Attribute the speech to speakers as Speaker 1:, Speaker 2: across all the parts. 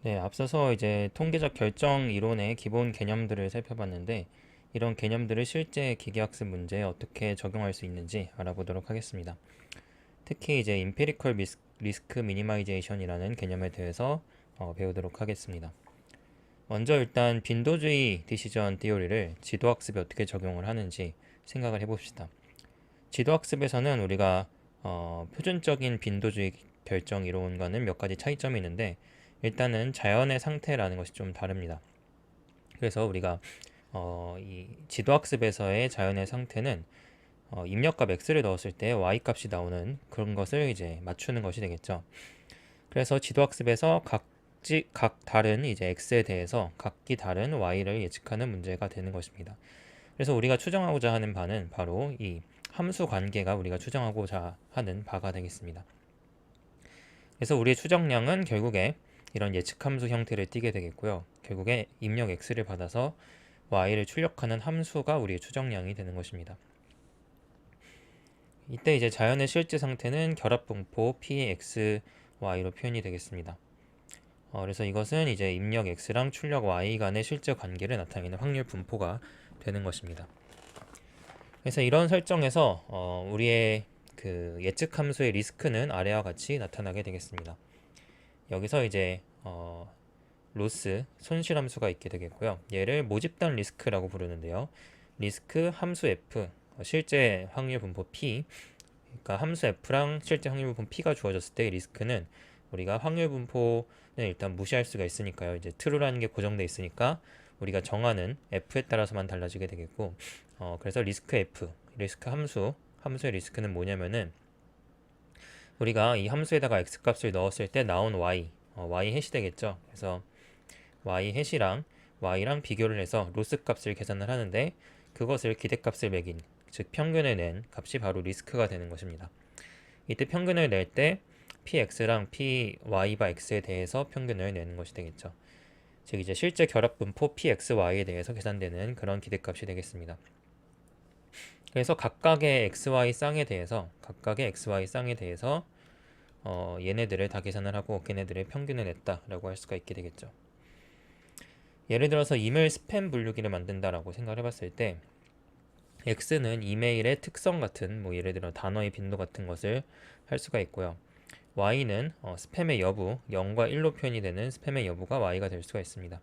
Speaker 1: 네, 앞서서 이제 통계적 결정 이론의 기본 개념들을 살펴봤는데, 이런 개념들을 실제 기계학습 문제에 어떻게 적용할 수 있는지 알아보도록 하겠습니다. 특히 이제 Empirical Risk Minimization이라는 개념에 대해서 배우도록 하겠습니다. 먼저 일단 빈도주의 디시전 티오리를 지도학습에 어떻게 적용을 하는지 생각을 해봅시다. 지도학습에서는 우리가 표준적인 빈도주의 결정 이론과는 몇 가지 차이점이 있는데, 일단은 자연의 상태라는 것이 좀 다릅니다. 그래서 우리가 이 지도학습에서의 자연의 상태는 입력값 x를 넣었을 때 y 값이 나오는 그런 것을 이제 맞추는 것이 되겠죠. 그래서 지도학습에서 각 다른 이제 x에 대해서 각기 다른 y를 예측하는 문제가 되는 것입니다. 그래서 우리가 추정하고자 하는 바는 바로 이 함수 관계가 우리가 추정하고자 하는 바가 되겠습니다. 그래서 우리의 추정량은 결국에 이런 예측함수 형태를 띠게 되겠고요. 결국에 입력 x를 받아서 y를 출력하는 함수가 우리의 추정량이 되는 것입니다. 이때 이제 자연의 실제 상태는 결합분포 px, y로 표현이 되겠습니다. 그래서 이것은 이제 입력 x랑 출력 y 간의 실제 관계를 나타내는 확률 분포가 되는 것입니다. 그래서 이런 설정에서 우리의 그 예측 함수의 리스크는 아래와 같이 나타나게 되겠습니다. 여기서 이제 로스 손실 함수가 있게 되겠고요. 얘를 모집단 리스크라고 부르는데요. 리스크 함수 f 실제 확률 분포 p, 그러니까 함수 f랑 실제 확률 분포 p가 주어졌을 때 리스크는 우리가 확률 분포는 일단 무시할 수가 있으니까요. 이제 true라는 게 고정돼 있으니까 우리가 정하는 f에 따라서만 달라지게 되겠고, 그래서 리스크 f, 리스크 함수의 리스크는 뭐냐면은 우리가 이 함수에다가 x 값을 넣었을 때 나온 y, y 해시 되겠죠. 그래서 y 해시랑 y랑 비교를 해서 로스 값을 계산을 하는데, 그것을 기대값을 매긴, 즉 평균을 낸 값이 바로 리스크가 되는 것입니다. 이때 평균을 낼 때 px랑 py바 x에 대해서 평균을 내는 것이 되겠죠. 즉 이제 실제 결합 분포 pxy에 대해서 계산되는 그런 기대값이 되겠습니다. 그래서 각각의 xy 쌍에 대해서 얘네들을 다 계산을 하고 걔네들의 평균을 냈다라고 할 수가 있게 되겠죠. 예를 들어서 이메일 스팸 분류기를 만든다라고 생각을 해봤을 때, x는 이메일의 특성 같은 뭐 예를 들어 단어의 빈도 같은 것을 할 수가 있고요. y는 스팸의 여부, 0과 1로 표현이 되는 스팸의 여부가 y가 될 수가 있습니다.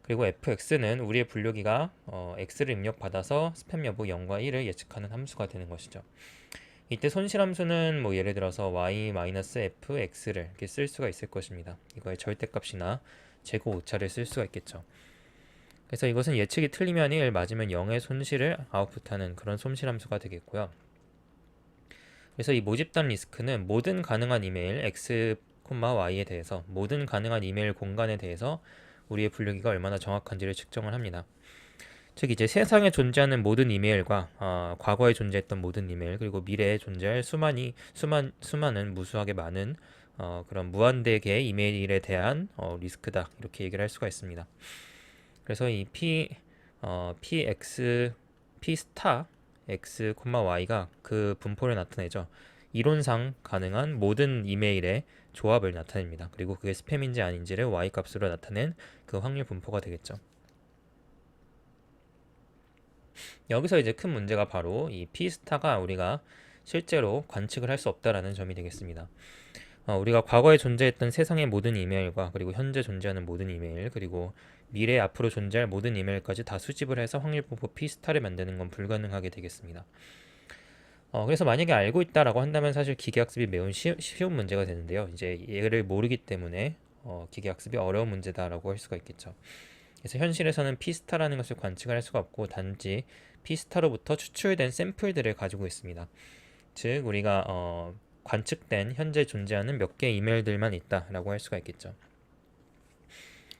Speaker 1: 그리고 fx는 우리의 분류기가 x를 입력받아서 스팸 여부 0과 1을 예측하는 함수가 되는 것이죠. 이때 손실함수는 뭐 예를 들어서 y-fx를 이렇게 쓸 수가 있을 것입니다. 이거의 절대값이나 제곱 오차를 쓸 수가 있겠죠. 그래서 이것은 예측이 틀리면 1, 맞으면 0의 손실을 아웃풋하는 그런 손실함수가 되겠고요. 그래서 이 모집단 리스크는 모든 가능한 이메일 x, y에 대해서, 모든 가능한 이메일 공간에 대해서 우리의 분류기가 얼마나 정확한지를 측정을 합니다. 즉 이제 세상에 존재하는 모든 이메일과 과거에 존재했던 모든 이메일, 그리고 미래에 존재할 수많은 무수하게 많은 그런 무한대 개의 이메일에 대한 리스크다, 이렇게 얘기를 할 수가 있습니다. 그래서 이 px, p 스타 x, y가 그 분포를 나타내죠. 이론상 가능한 모든 이메일의 조합을 나타냅니다. 그리고 그게 스팸인지 아닌지를 y 값으로 나타낸 그 확률 분포가 되겠죠. 여기서 이제 큰 문제가 바로 이 P스타가 우리가 실제로 관측을 할 수 없다라는 점이 되겠습니다. 우리가 과거에 존재했던 세상의 모든 이메일과 그리고 현재 존재하는 모든 이메일, 그리고 미래 앞으로 존재할 모든 이메일까지 다 수집을 해서 확률 분포 P스타를 만드는 건 불가능하게 되겠습니다. 그래서 만약에 알고 있다라고 한다면 사실 기계학습이 매우 쉬운 문제가 되는데요. 이제 얘를 모르기 때문에 기계학습이 어려운 문제다라고 할 수가 있겠죠. 그래서 현실에서는 P스타라는 것을 관측을 할 수가 없고, 단지 P스타로부터 추출된 샘플들을 가지고 있습니다. 즉 우리가 관측된 현재 존재하는 몇 개의 이메일들만 있다라고 할 수가 있겠죠.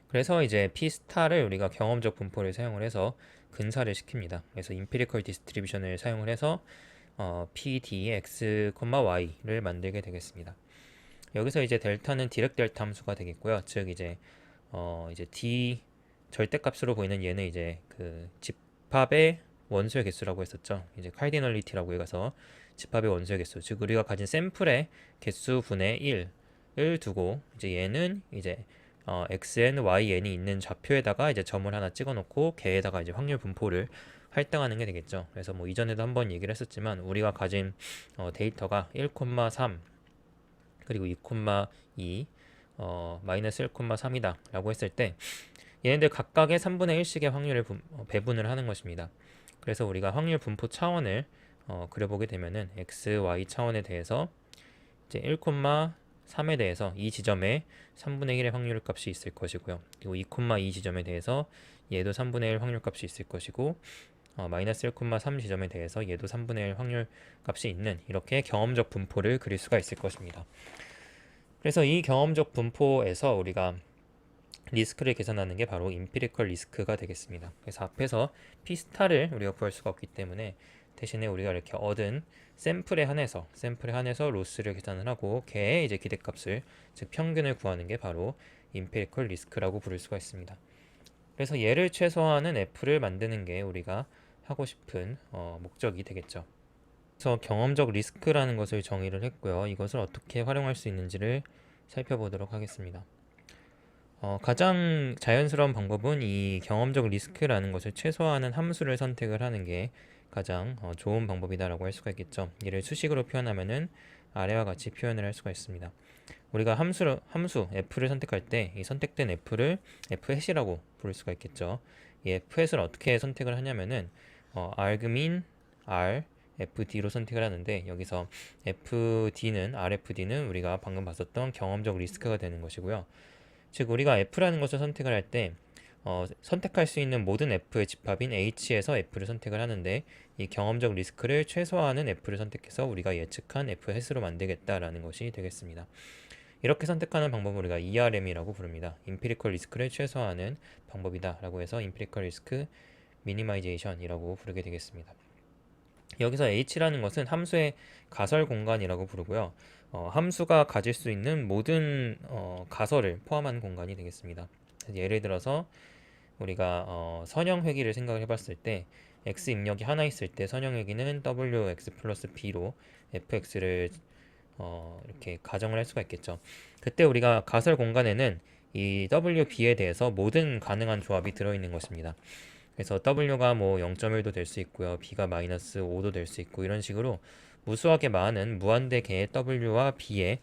Speaker 1: 그래서 이제 P스타를 우리가 경험적 분포를 사용을 해서 근사를 시킵니다. 그래서 Empirical Distribution을 사용을 해서 PD, X, Y를 만들게 되겠습니다. 여기서 이제 델타는 디렉 델타 함수가 되겠고요. 즉 이제 D 절대값으로 보이는 얘는 이제 그 집합의 원소의 개수라고 했었죠. 이제 카이디널리티라고 해서 집합의 원소의 개수, 즉 우리가 가진 샘플의 개수 분의 1을 두고, 이제 얘는 이제 xn,yn이 있는 좌표에다가 이제 점을 하나 찍어놓고 걔에다가 이제 확률 분포를 할당하는 게 되겠죠. 그래서 뭐 이전에도 한번 얘기를 했었지만 우리가 가진 데이터가 1,3 그리고 2,2 마이너스 1,3이다 라고 했을 때 얘네들 각각의 3분의 1씩의 확률을 배분을 하는 것입니다. 그래서 우리가 확률 분포 차원을 그려보게 되면은 x, y 차원에 대해서 이제 1,3에 대해서 이 지점에 3분의 1의 확률 값이 있을 것이고요. 그리고 2,2 지점에 대해서 얘도 3분의 1 확률 값이 있을 것이고 마이너스 1,3 지점에 대해서 얘도 3분의 1 확률 값이 있는 이렇게 경험적 분포를 그릴 수가 있을 것입니다. 그래서 이 경험적 분포에서 우리가 리스크를 계산하는 게 바로 임피리컬 리스크가 되겠습니다. 그래서 앞에서 P를 우리가 구할 수가 없기 때문에 대신에 우리가 이렇게 얻은 샘플에 한해서 로스를 계산을 하고 걔의 이제 기대값을 즉 평균을 구하는 게 바로 임피리컬 리스크라고 부를 수가 있습니다. 그래서 얘를 최소화하는 F를 만드는 게 우리가 하고 싶은 목적이 되겠죠. 그래서 경험적 리스크라는 것을 정의를 했고요. 이것을 어떻게 활용할 수 있는지를 살펴보도록 하겠습니다. 가장 자연스러운 방법은 이 경험적 리스크라는 것을 최소화하는 함수를 선택을 하는 게 가장 좋은 방법이다라고 할 수가 있겠죠. 이를 수식으로 표현하면은 아래와 같이 표현을 할 수가 있습니다. 우리가 함수 f를 선택할 때 이 선택된 f를 f-이라고 부를 수가 있겠죠. 이 f-를 어떻게 선택을 하냐면은 argmin r fd로 선택을 하는데 여기서 rfd는 우리가 방금 봤었던 경험적 리스크가 되는 것이고요. 즉 우리가 f라는 것을 선택을 할 때 선택할 수 있는 모든 f의 집합인 h에서 f를 선택을 하는데 이 경험적 리스크를 최소화하는 f를 선택해서 우리가 예측한 f-로 만들겠다라는 것이 되겠습니다. 이렇게 선택하는 방법을 우리가 ERM이라고 부릅니다. 임피리컬 리스크를 최소화하는 방법이다 라고 해서 임피리컬 리스크 미니마이제이션이라고 부르게 되겠습니다. 여기서 h라는 것은 함수의 가설 공간이라고 부르고요. 함수가 가질 수 있는 모든 가설을 포함한 공간이 되겠습니다. 예를 들어서 우리가 선형 회귀를 생각을 해봤을 때 x 입력이 하나 있을 때 선형 회귀는 wx 플러스 b로 fx를 이렇게 가정을 할 수가 있겠죠. 그때 우리가 가설 공간에는 이 wb에 대해서 모든 가능한 조합이 들어있는 것입니다. 그래서 w가 뭐 0.1도 될 수 있고요. b가 마이너스 5도 될 수 있고 이런 식으로 무수하게 많은 무한대 개의 w와 b의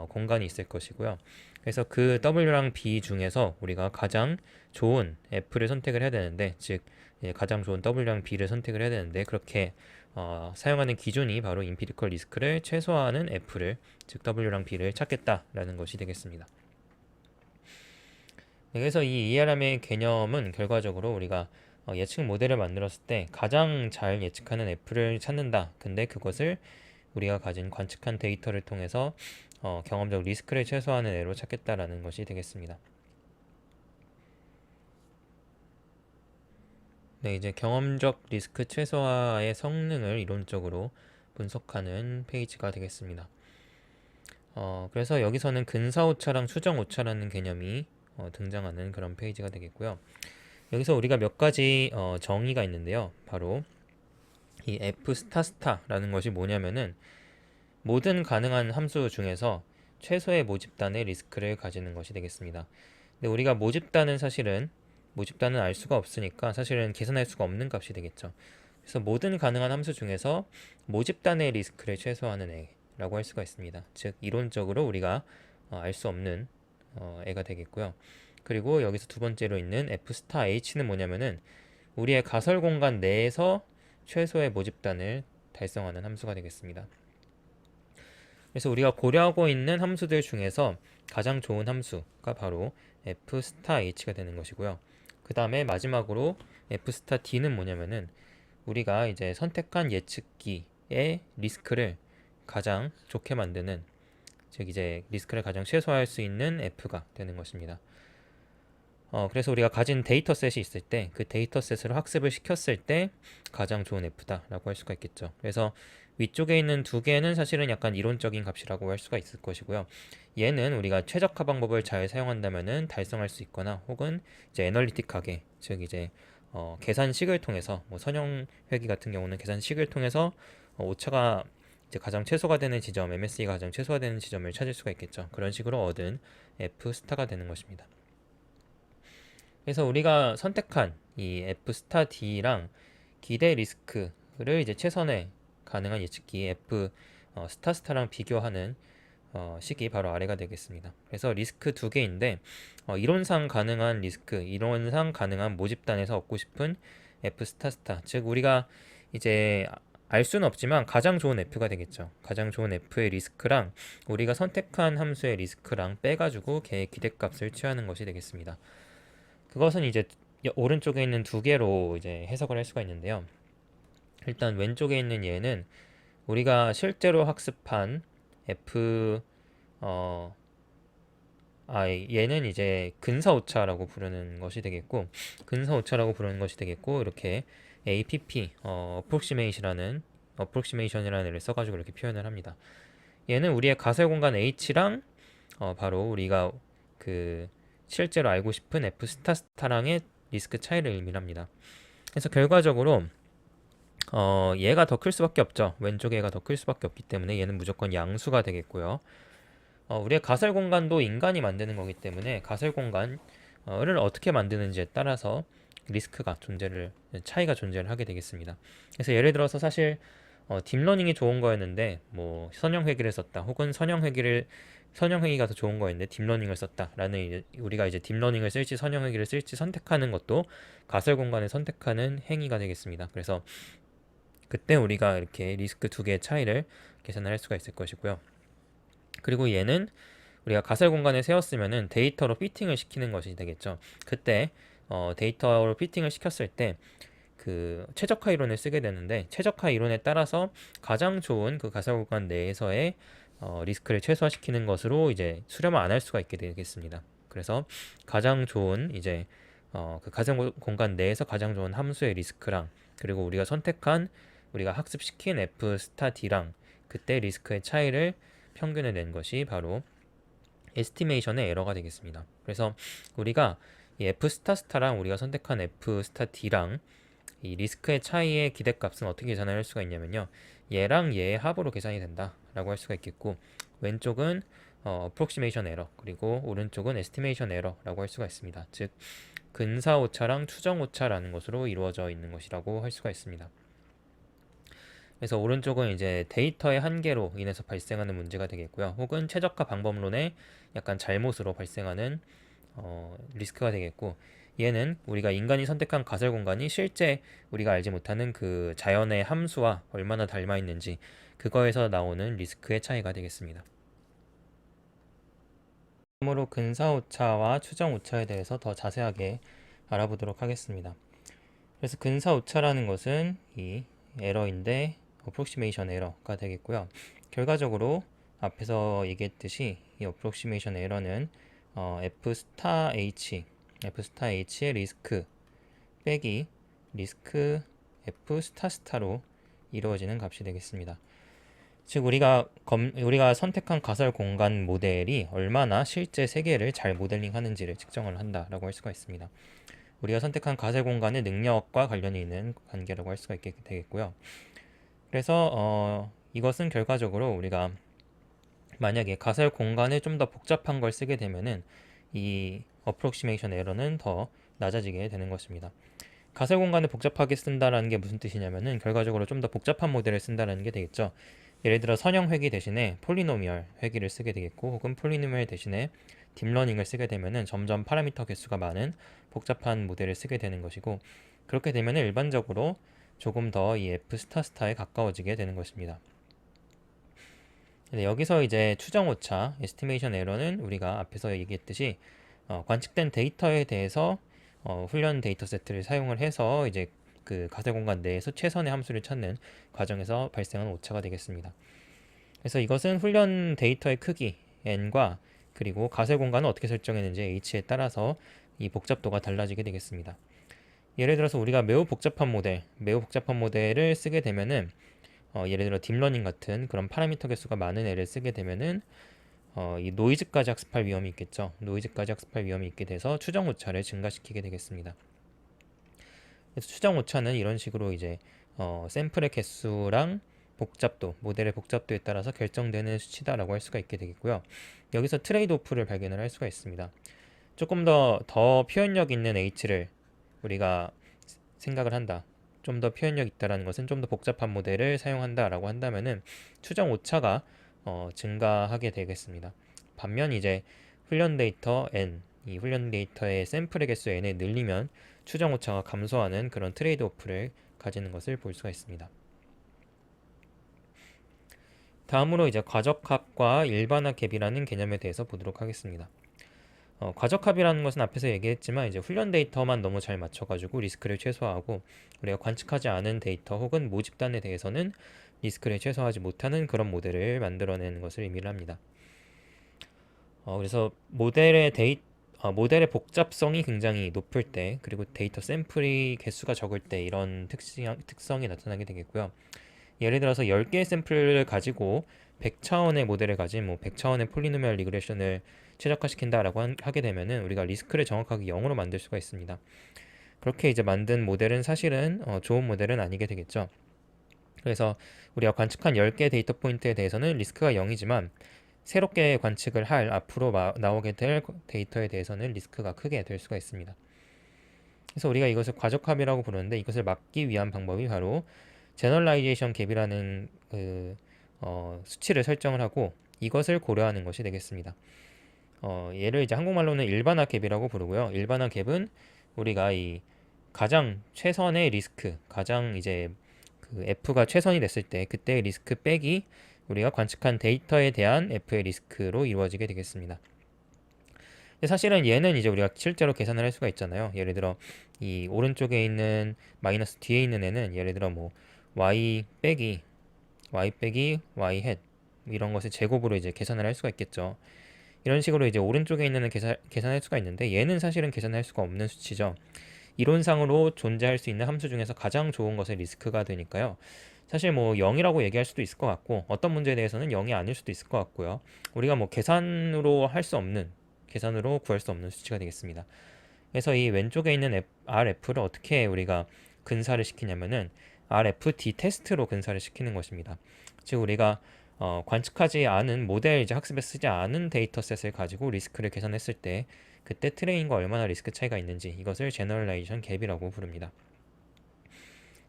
Speaker 1: 공간이 있을 것이고요. 그래서 그 w랑 b 중에서 우리가 가장 좋은 f를 선택을 해야 되는데 즉 가장 좋은 w랑 b를 선택을 해야 되는데 그렇게 사용하는 기준이 바로 임피리컬 리스크를 최소화하는 f를 즉 w랑 b를 찾겠다라는 것이 되겠습니다. 그래서 이 ERM의 개념은 결과적으로 우리가 예측 모델을 만들었을 때 가장 잘 예측하는 f를 찾는다. 근데 그것을 우리가 가진 관측한 데이터를 통해서 경험적 리스크를 최소화하는 애로 찾겠다라는 것이 되겠습니다. 네, 이제 경험적 리스크 최소화의 성능을 이론적으로 분석하는 페이지가 되겠습니다. 그래서 여기서는 근사오차랑 수정오차라는 개념이 등장하는 그런 페이지가 되겠고요. 여기서 우리가 몇 가지 정의가 있는데요. 바로 이 f*라는 것이 뭐냐면은 모든 가능한 함수 중에서 최소의 모집단의 리스크를 가지는 것이 되겠습니다. 근데 우리가 모집단은 알 수가 없으니까 사실은 계산할 수가 없는 값이 되겠죠. 그래서 모든 가능한 함수 중에서 모집단의 리스크를 최소화하는 애라고 할 수가 있습니다. 즉 이론적으로 우리가 알 수 없는 애가 되겠고요. 그리고 여기서 두 번째로 있는 f*h는 뭐냐면은 우리의 가설 공간 내에서 최소의 모집단을 달성하는 함수가 되겠습니다. 그래서 우리가 고려하고 있는 함수들 중에서 가장 좋은 함수가 바로 f*h가 되는 것이고요. 그 다음에 마지막으로 f*d는 뭐냐면은 우리가 이제 선택한 예측기의 리스크를 가장 좋게 만드는 즉 이제 리스크를 가장 최소화할 수 있는 f가 되는 것입니다. 그래서 우리가 가진 데이터셋이 있을 때 그 데이터셋을 학습을 시켰을 때 가장 좋은 f다라고 할 수가 있겠죠. 그래서 위쪽에 있는 두 개는 사실은 약간 이론적인 값이라고 할 수가 있을 것이고요. 얘는 우리가 최적화 방법을 잘 사용한다면은 달성할 수 있거나 혹은 이제 애널리틱하게 즉 이제 계산식을 통해서 뭐 선형 회귀 같은 경우는 계산식을 통해서 오차가 이제 가장 최소가 되는 지점, MSE가 가장 최소화 되는 지점을 찾을 수가 있겠죠. 그런 식으로 얻은 F 스타가 되는 것입니다. 그래서 우리가 선택한 이 F 스타 D랑 기대 리스크를 이제 최선의 가능한 예측기 F 스타 스타랑 비교하는 식이 바로 아래가 되겠습니다. 그래서 리스크 두 개인데 이론상 가능한 리스크, 이론상 가능한 모집단에서 얻고 싶은 F 스타 스타, 즉 우리가 이제 알 수는 없지만 가장 좋은 F가 되겠죠. 가장 좋은 F의 리스크랑 우리가 선택한 함수의 리스크랑 빼가지고 걔의 기대값을 취하는 것이 되겠습니다. 그것은 이제 오른쪽에 있는 두 개로 이제 해석을 할 수가 있는데요. 일단 왼쪽에 있는 얘는 우리가 실제로 학습한 F 얘는 이제 근사오차라고 부르는 것이 되겠고, 이렇게 APP approximation이라는 애를 써가지고 이렇게 표현을 합니다. 얘는 우리의 가설 공간 H랑 바로 우리가 그 실제로 알고 싶은 F 스타 스타랑의 리스크 차이를 의미합니다. 그래서 결과적으로 얘가 더 클 수밖에 없죠. 왼쪽 얘가 더 클 수밖에 없기 때문에 얘는 무조건 양수가 되겠고요. 우리의 가설 공간도 인간이 만드는 거기 때문에 가설 공간을 어떻게 만드는지에 따라서 리스크가 차이가 존재를 하게 되겠습니다. 그래서 예를 들어서 사실 딥러닝이 좋은 거였는데 뭐 선형회귀를 썼다, 혹은 선형회귀가 더 좋은 거였는데 딥러닝을 썼다라는, 우리가 이제 딥러닝을 쓸지 선형회귀를 쓸지 선택하는 것도 가설 공간을 선택하는 행위가 되겠습니다. 그래서 그때 우리가 이렇게 리스크 두 개의 차이를 계산을 할 수가 있을 것이고요. 그리고 얘는 우리가 가설 공간에 세웠으면은 데이터로 피팅을 시키는 것이 되겠죠. 그때 데이터로 피팅을 시켰을 때 그 최적화 이론을 쓰게 되는데, 최적화 이론에 따라서 가장 좋은 그 가설 공간 내에서의 리스크를 최소화시키는 것으로 이제 수렴을 안 할 수가 있게 되겠습니다. 그래서 가장 좋은 이제 그 가설 공간 내에서 가장 좋은 함수의 리스크랑, 그리고 우리가 학습시킨 F 스타 D랑 그때 리스크의 차이를 평균을 낸 것이 바로 에스티메이션의 에러가 되겠습니다. 그래서 우리가 이 F 스타 스타랑 우리가 선택한 F 스타 D랑 이 리스크의 차이의 기대값은 어떻게 계산을 할 수가 있냐면요, 얘랑 얘의 합으로 계산이 된다라고 할 수가 있겠고, 왼쪽은 approximation error, 그리고 오른쪽은 estimation error라고 할 수가 있습니다. 즉 근사 오차랑 추정 오차라는 것으로 이루어져 있는 것이라고 할 수가 있습니다. 그래서 오른쪽은 이제 데이터의 한계로 인해서 발생하는 문제가 되겠고요, 혹은 최적화 방법론의 약간 잘못으로 발생하는 리스크가 되겠고, 얘는 우리가 인간이 선택한 가설 공간이 실제 우리가 알지 못하는 그 자연의 함수와 얼마나 닮아 있는지, 그거에서 나오는 리스크의 차이가 되겠습니다. 다음으로 근사오차와 추정오차에 대해서 더 자세하게 알아보도록 하겠습니다. 그래서 근사오차라는 것은 이 에러인데 approximation error가 되겠고요. 결과적으로 앞에서 얘기했듯이 이 approximation error는 F 스타 H의 리스크 빼기 리스크 F 스타 스타로 이루어지는 값이 되겠습니다. 즉 우리가 선택한 가설 공간 모델이 얼마나 실제 세계를 잘 모델링하는지를 측정을 한다라고 할 수가 있습니다. 우리가 선택한 가설 공간의 능력과 관련이 있는 관계라고 할 수가 있게 되겠고요. 그래서 이것은 결과적으로 우리가 만약에 가설 공간을 좀 더 복잡한 걸 쓰게 되면은 이 approximation error는 더 낮아지게 되는 것입니다. 가설 공간을 복잡하게 쓴다라는 게 무슨 뜻이냐면은 결과적으로 좀 더 복잡한 모델을 쓴다라는 게 되겠죠. 예를 들어 선형 회귀 대신에 폴리노미얼 회귀를 쓰게 되겠고, 혹은 폴리노미얼 대신에 딥러닝을 쓰게 되면은 점점 파라미터 개수가 많은 복잡한 모델을 쓰게 되는 것이고, 그렇게 되면은 일반적으로 조금 더 이 F 스타 스타에 가까워지게 되는 것입니다. 근데 여기서 이제 추정 오차, estimation error는 우리가 앞에서 얘기했듯이 관측된 데이터에 대해서 훈련 데이터 세트를 사용을 해서 이제 그 가설 공간 내에서 최선의 함수를 찾는 과정에서 발생하는 오차가 되겠습니다. 그래서 이것은 훈련 데이터의 크기 n과 그리고 가설 공간을 어떻게 설정했는지 h에 따라서 이 복잡도가 달라지게 되겠습니다. 예를 들어서 우리가 매우 복잡한 모델을 쓰게 되면은 예를 들어 딥러닝 같은 그런 파라미터 개수가 많은 애를 쓰게 되면은 이 노이즈까지 학습할 위험이 있겠죠. 노이즈까지 학습할 위험이 있게 돼서 추정 오차를 증가시키게 되겠습니다. 그래서 추정 오차는 이런 식으로 이제 샘플의 개수랑 복잡도, 모델의 복잡도에 따라서 결정되는 수치다라고 할 수가 있게 되겠고요. 여기서 트레이드 오프를 발견을 할 수가 있습니다. 조금 더 표현력 있는 H를 우리가 생각을 한다. 좀 더 표현력 있다라는 것은 좀 더 복잡한 모델을 사용한다라고 한다면은 추정 오차가 증가하게 되겠습니다. 반면 이제 훈련 데이터 N, 이 훈련 데이터의 샘플의 개수 N을 늘리면 추정 오차가 감소하는 그런 트레이드 오프를 가지는 것을 볼 수가 있습니다. 다음으로 이제 과적합과 일반화 갭이라는 개념에 대해서 보도록 하겠습니다. 과적합이라는 것은 앞에서 얘기했지만 이제 훈련 데이터만 너무 잘 맞춰가지고 리스크를 최소화하고 우리가 관측하지 않은 데이터 혹은 모집단에 대해서는 리스크를 최소화하지 못하는 그런 모델을 만들어내는 것을 의미를 합니다. 그래서 모델의 복잡성이 굉장히 높을 때 그리고 데이터 샘플이 개수가 적을 때 이런 특성이 나타나게 되겠고요. 예를 들어서 10개의 샘플을 가지고 100차원의 모델을 가진 100차원의 폴리노미얼 리그레션을 최적화시킨다라고 하게 되면은 우리가 리스크를 정확하게 0으로 만들 수가 있습니다. 그렇게 이제 만든 모델은 사실은 좋은 모델은 아니게 되겠죠. 그래서 우리가 관측한 10개 데이터 포인트에 대해서는 리스크가 0이지만 새롭게 관측을 할 앞으로 나오게 될 데이터에 대해서는 리스크가 크게 될 수가 있습니다. 그래서 우리가 이것을 과적합이라고 부르는데 이것을 막기 위한 방법이 바로 제너럴라이제이션 갭이라는 수치를 설정을 하고 이것을 고려하는 것이 되겠습니다. 얘를 이제 한국말로는 일반화 갭이라고 부르고요. 일반화 갭은 우리가 이 가장 최선의 리스크, 가장 이제 그 F가 최선이 됐을 때 그때의 리스크 빼기 우리가 관측한 데이터에 대한 F의 리스크로 이루어지게 되겠습니다. 사실은 얘는 이제 우리가 실제로 계산을 할 수가 있잖아요. 예를 들어 이 오른쪽에 있는 마이너스 뒤에 있는 애는 예를 들어 y 빼기 y 햇 이런 것을 제곱으로 이제 계산을 할 수가 있겠죠. 이런 식으로 이제 오른쪽에 있는 애는 계산할 수가 있는데 얘는 사실은 계산할 수가 없는 수치죠. 이론상으로 존재할 수 있는 함수 중에서 가장 좋은 것의 리스크가 되니까요. 사실 0이라고 얘기할 수도 있을 것 같고 어떤 문제에 대해서는 0이 아닐 수도 있을 것 같고요. 우리가 계산으로 구할 수 없는 수치가 되겠습니다. 그래서 이 왼쪽에 있는 RF를 어떻게 우리가 근사를 시키냐면은 RFD 테스트로 근사를 시키는 것입니다. 즉 우리가 관측하지 않은 모델 이제 학습에 쓰지 않은 데이터셋을 가지고 리스크를 계산했을 때 그때 트레인과 얼마나 리스크 차이가 있는지 이것을 제너럴라이제이션 갭이라고 부릅니다.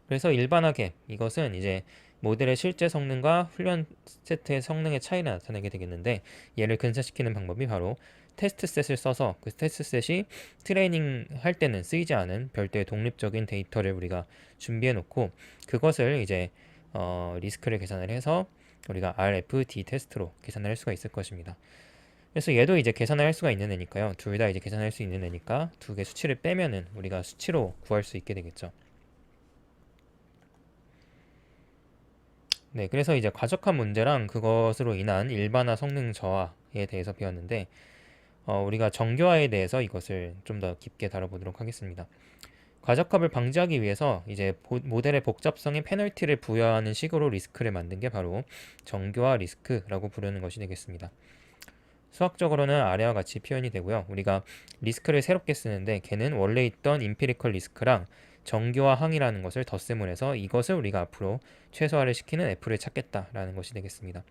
Speaker 1: 그래서 일반화 갭 이것은 이제 모델의 실제 성능과 훈련 세트의 성능의 차이를 나타내게 되겠는데 얘를 근사시키는 방법이 바로 테스트셋을 써서 그 테스트셋이 트레이닝 할 때는 쓰이지 않은 별도의 독립적인 데이터를 우리가 준비해 놓고 그것을 이제 리스크를 계산을 해서 우리가 RFD 테스트로 계산을 할 수가 있을 것입니다. 그래서 얘도 이제 계산을 할 수가 있는 애니까요. 둘 다 이제 계산할 수 있는 애니까 두 개 수치를 빼면은 우리가 수치로 구할 수 있게 되겠죠. 네, 그래서 이제 과적한 문제랑 그것으로 인한 일반화 성능 저하에 대해서 배웠는데 우리가 정교화에 대해서 이것을 좀 더 깊게 다뤄보도록 하겠습니다. 과적합을 방지하기 위해서 이제 모델의 복잡성에 페널티를 부여하는 식으로 리스크를 만든 게 바로 정교화 리스크라고 부르는 것이 되겠습니다. 수학적으로는 아래와 같이 표현이 되고요. 우리가 리스크를 새롭게 쓰는데 걔는 원래 있던 임피리컬 리스크랑 정교화 항이라는 것을 덧셈을 해서 이것을 우리가 앞으로 최소화를 시키는 F를 찾겠다라는 것이 되겠습니다.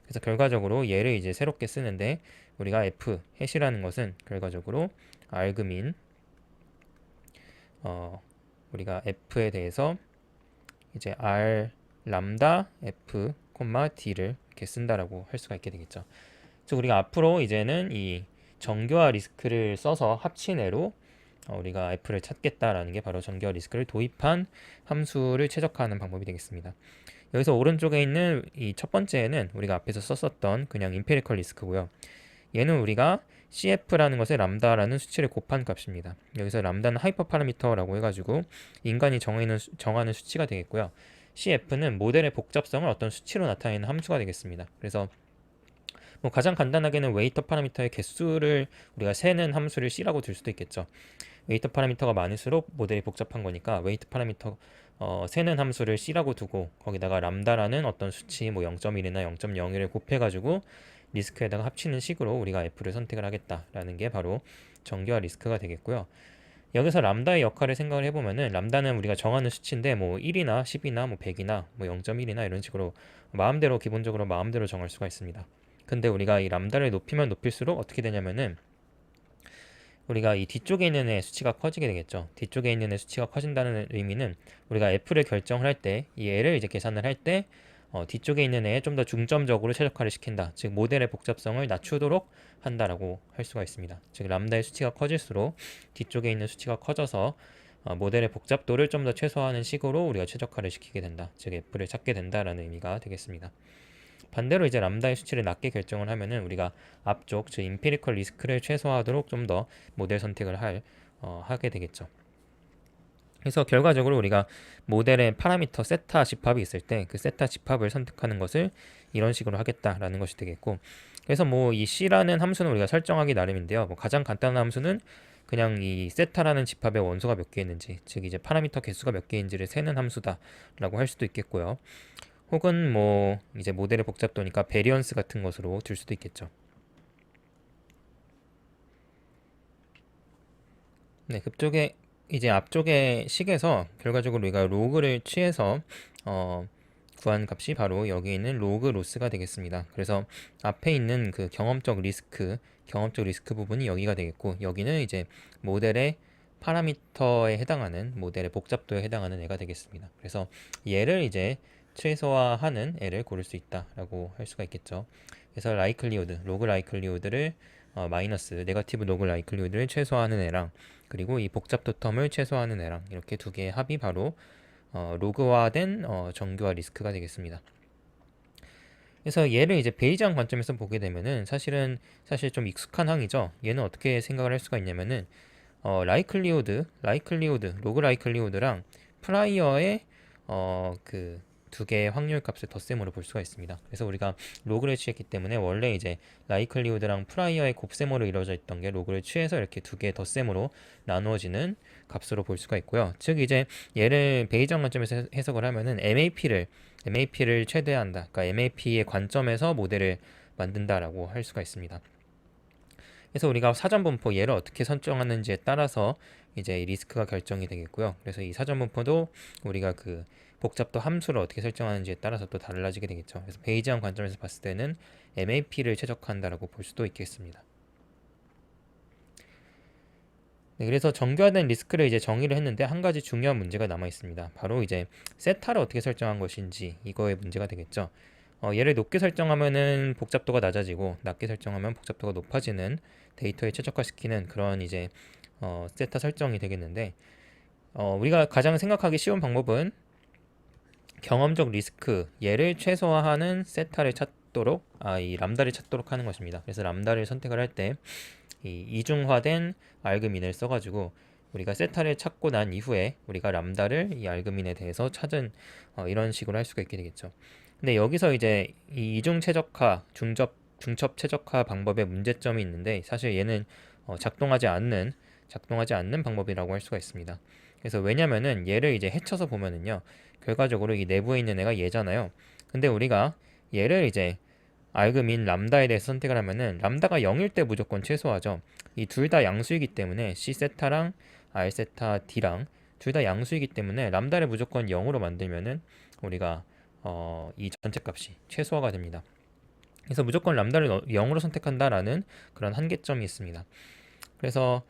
Speaker 1: 그래서 결과적으로 얘를 이제 새롭게 쓰는데 우리가 F 해시라는 것은 결과적으로 알그민 우리가 F에 대해서 이제 R 람다 F, D를 이렇게 쓴다라고 할 수가 있게 되겠죠. 즉 우리가 앞으로 이제는 이 정교화 리스크를 써서 합친 애로 우리가 F를 찾겠다라는 게 바로 정교화 리스크를 도입한 함수를 최적화하는 방법이 되겠습니다. 여기서 오른쪽에 있는 이 첫 번째는 우리가 앞에서 썼었던 그냥 임페리컬 리스크고요. 얘는 우리가 CF라는 것에 람다라는 수치를 곱한 값입니다. 여기서 람다는 하이퍼 파라미터라고 해가지고 인간이 정하는 수치가 되겠고요. CF는 모델의 복잡성을 어떤 수치로 나타내는 함수가 되겠습니다. 그래서 가장 간단하게는 웨이터 파라미터의 개수를 우리가 세는 함수를 C라고 둘 수도 있겠죠. 웨이터 파라미터가 많을수록 모델이 복잡한 거니까 웨이터 파라미터 세는 함수를 C라고 두고 거기다가 람다라는 어떤 수치 0.1이나 0.01을 곱해가지고 리스크에다가 합치는 식으로 우리가 F를 선택을 하겠다라는 게 바로 정교화 리스크가 되겠고요. 여기서 람다의 역할을 생각을 해보면은 람다는 우리가 정하는 수치인데 뭐 1이나 10이나 뭐 100이나 뭐 0.1이나 이런 식으로 마음대로 기본적으로 마음대로 정할 수가 있습니다. 근데 우리가 이 람다를 높이면 높일수록 어떻게 되냐면은 우리가 이 뒤쪽에 있는 애 수치가 커지게 되겠죠. 뒤쪽에 있는 애 수치가 커진다는 의미는 우리가 f를 결정을 할 때 이 애를 이제 계산을 할 때 뒤쪽에 있는 애에 좀 더 중점적으로 최적화를 시킨다. 즉 모델의 복잡성을 낮추도록 한다라고 할 수가 있습니다. 즉 람다의 수치가 커질수록 뒤쪽에 있는 수치가 커져서 모델의 복잡도를 좀 더 최소화하는 식으로 우리가 최적화를 시키게 된다. 즉 f를 찾게 된다라는 의미가 되겠습니다. 반대로 이제 람다의 수치를 낮게 결정을 하면은 우리가 앞쪽 즉 임피리컬 리스크를 최소화하도록 좀 더 모델 선택을 하게 되겠죠. 그래서 결과적으로 우리가 모델의 파라미터 세타 집합이 있을 때 그 세타 집합을 선택하는 것을 이런 식으로 하겠다라는 것이 되겠고, 그래서 뭐 이 C라는 함수는 우리가 설정하기 나름인데요. 뭐 가장 간단한 함수는 그냥 이 세타라는 집합의 원소가 몇 개 있는지, 즉 이제 파라미터 개수가 몇 개인지를 세는 함수다라고 할 수도 있겠고요. 혹은 뭐 이제 모델의 복잡도니까 베리언스 같은 것으로 둘 수도 있겠죠. 네, 그쪽에 이제 앞쪽의 식에서 결과적으로 우리가 로그를 취해서 어, 구한 값이 바로 여기 있는 로그 로스가 되겠습니다. 그래서 앞에 있는 그 경험적 리스크 부분이 여기가 되겠고, 여기는 이제 모델의 파라미터에 해당하는 모델의 복잡도에 해당하는 애가 되겠습니다. 그래서 얘를 이제 최소화하는 애를 고를 수 있다라고 할 수가 있겠죠. 그래서 로그 라이클리우드를 마이너스 네거티브 로그 라이클리우드를 최소화하는 애랑 그리고 이 복잡도 텀을 최소화하는 애랑 이렇게 두 개의 합이 바로 로그화된 정교화 리스크가 되겠습니다. 그래서 얘를 이제 베이지안 관점에서 보게 되면은 사실 좀 익숙한 항이죠. 얘는 어떻게 생각을 할 수가 있냐면은 로그 라이클리우드랑 프라이어의 그 두 개의 확률 값을 덧셈으로 볼 수가 있습니다. 그래서 우리가 로그를 취했기 때문에 원래 이제 라이클리우드랑 프라이어의 곱셈으로 이루어져 있던 게 로그를 취해서 이렇게 두 개의 덧셈으로 나누어지는 값으로 볼 수가 있고요. 즉 이제 얘를 베이지안 관점에서 해석을 하면은 MAP를 최대화한다. 그러니까 MAP의 관점에서 모델을 만든다라고 할 수가 있습니다. 그래서 우리가 사전 분포 얘를 어떻게 설정하는지에 따라서 이제 리스크가 결정이 되겠고요. 그래서 이 사전 분포도 우리가 그 복잡도 함수를 어떻게 설정하는지에 따라서 또 달라지게 되겠죠. 그래서 베이지안 관점에서 봤을 때는 MAP를 최적화한다라고 볼 수도 있겠습니다. 네, 그래서 정교화된 리스크를 이제 정의를 했는데 한 가지 중요한 문제가 남아 있습니다. 바로 이제 세타를 어떻게 설정한 것인지 이거의 문제가 되겠죠. 얘를 높게 설정하면은 복잡도가 낮아지고 낮게 설정하면 복잡도가 높아지는 데이터에 최적화시키는 그런 이제 세타 설정이 되겠는데, 우리가 가장 생각하기 쉬운 방법은 경험적 리스크 얘를 최소화하는 세타를 찾도록 이 람다를 찾도록 하는 것입니다. 그래서 람다를 선택을 할 때 이 이중화된 알그민을 써가지고 우리가 세타를 찾고 난 이후에 우리가 람다를 이 알그민에 대해서 찾은 이런 식으로 할 수가 있게 되겠죠. 근데 여기서 이제 이 이중 최적화, 중첩 최적화 방법에 문제점이 있는데 사실 얘는 작동하지 않는 방법이라고 할 수가 있습니다. 그래서 왜냐면은 얘를 이제 해쳐서 보면은요, 결과적으로 이 내부에 있는 애가 얘잖아요. 근데 우리가 얘를 이제 알그민 람다에 대해서 선택을 하면은 람다가 0일 때 무조건 최소화죠. 이 둘 다 양수이기 때문에 C 세타랑 R 세타 D랑 둘 다 양수이기 때문에 람다를 무조건 0으로 만들면은 우리가 이 전체 값이 최소화가 됩니다. 그래서 무조건 람다를 0으로 선택한다라는 그런 한계점이 있습니다. 그래서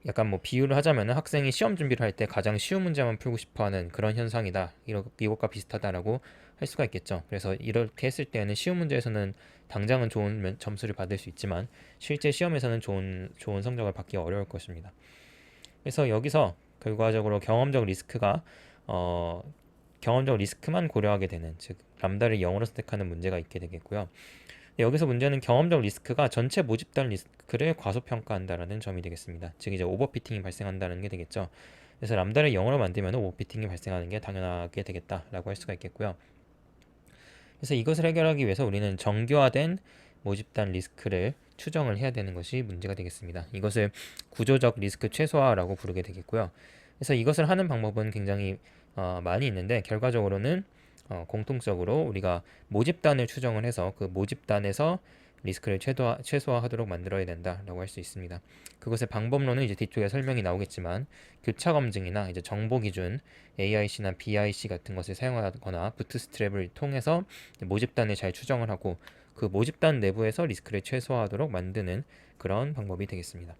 Speaker 1: 약간 뭐 비유를 하자면은 학생이 시험 준비를 할 때 가장 쉬운 문제만 풀고 싶어하는 그런 현상이다. 이것과 비슷하다라고 할 수가 있겠죠. 그래서 이렇게 했을 때는 쉬운 문제에서는 당장은 좋은 점수를 받을 수 있지만 실제 시험에서는 좋은 성적을 받기 어려울 것입니다. 그래서 여기서 결과적으로 경험적 리스크만 고려하게 되는, 즉 람다를 0으로 선택하는 문제가 있게 되겠고요. 여기서 문제는 경험적 리스크가 전체 모집단 리스크를 과소평가한다라는 점이 되겠습니다. 즉 이제 오버피팅이 발생한다는 게 되겠죠. 그래서 람다를 0으로 만들면 오버피팅이 발생하는 게 당연하게 되겠다라고 할 수가 있겠고요. 그래서 이것을 해결하기 위해서 우리는 정교화된 모집단 리스크를 추정을 해야 되는 것이 문제가 되겠습니다. 이것을 구조적 리스크 최소화라고 부르게 되겠고요. 그래서 이것을 하는 방법은 굉장히 많이 있는데 결과적으로는 공통적으로 우리가 모집단을 추정을 해서 그 모집단에서 리스크를 최소화하도록 만들어야 된다라고 할 수 있습니다. 그것의 방법론은 이제 뒤쪽에 설명이 나오겠지만 교차 검증이나 이제 정보 기준 AIC나 BIC 같은 것을 사용하거나 부트스트랩을 통해서 모집단을 잘 추정을 하고 그 모집단 내부에서 리스크를 최소화하도록 만드는 그런 방법이 되겠습니다.